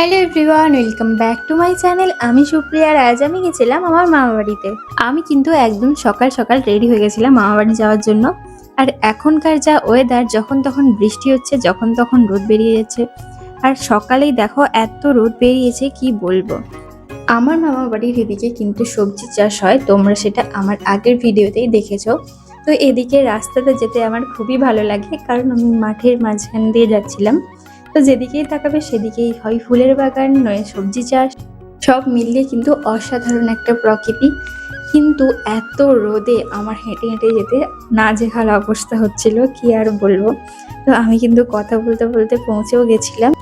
Hello everyone, welcome back to my channel. আমি সুপ্রিয়া আর আজ আমি গেছিলাম আমার মামা বাড়িতে। আমি কিন্তু একদম সকাল সকাল রেডি হয়ে গেছিলাম মামা বাড়ি যাওয়ার জন্য। আর এখনকার যা ওয়েদার, যখন তখন বৃষ্টি হচ্ছে, যখন তখন রোদ বেরিয়ে যাচ্ছে। আর সকালেই দেখো এত রোদ বেরিয়েছে কি বলবো। আমার মামা বাড়ির এদিকে কিন্তু সবজি চাষ হয়, তোমরা সেটা আমার আগের ভিডিওতেই দেখেছো। তো এদিকে রাস্তাতে যেতে আমার খুবই ভালো লাগে, কারণ আমি মাঠের মাঝখান দিয়ে যাচ্ছিলাম। তো যেদিকেই তাকাবে সেদিকেই হয় ফুলের বাগান, নয় সবজি চাষ, সব মিলিয়ে কিন্তু অসাধারণ একটা প্রকৃতি। কিন্তু এত রোদে আমার হেঁটে হেঁটে যেতে নাজেহাল অবস্থা হচ্ছিল, কি আর বলবো। তো আমি কিন্তু কথা বলতে বলতে পৌঁছেও গেছিলাম।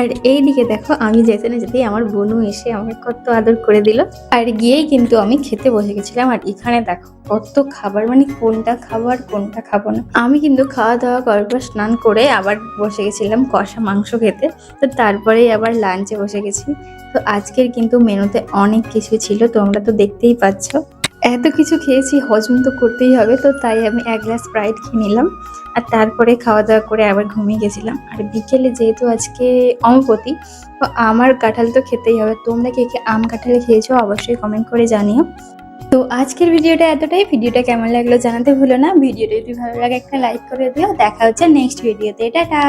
আর এইদিকে দেখো, আমি যেতে না যেতেই আমার বোনও এসে আমাকে কত আদর করে দিল। আর গিয়েই কিন্তু আমি খেতে বসে গেছিলাম। আর এখানে দেখো কত খাবার, মানে কোনটা খাবার কোনটা খাবো না। আমি কিন্তু খাওয়া দাওয়া করার পর স্নান করে আবার বসে গেছিলাম কষা মাংস খেতে। তো তারপরেই আবার লাঞ্চে বসে গেছি। তো আজকের কিন্তু মেনুতে অনেক কিছু ছিল, তোমরা তো দেখতেই পাচ্ছ। এত কিছু খেয়েছি, হজম তো করতেই হবে, তো তাই আমি এক গ্লাস স্প্রাইট খেয়ে নিলাম। আর তারপরে খাওয়া দাওয়া করে আবার ঘুমিয়ে গেছিলাম। আর বিকেলে যেহেতু আজকে অমাবতী, তো আমার কাঁঠাল তো খেতেই হবে। তোমরা কে কে আম কাঁঠাল খেয়েছো অবশ্যই কমেন্ট করে জানিও। তো আজকের ভিডিওটা এতটাই। ভিডিওটা কেমন লাগলো জানাতে ভুলো না। ভিডিওটা যদি ভালো লাগে একটা লাইক করে দিও। দেখা হচ্ছে নেক্সট ভিডিওতে। টাটা।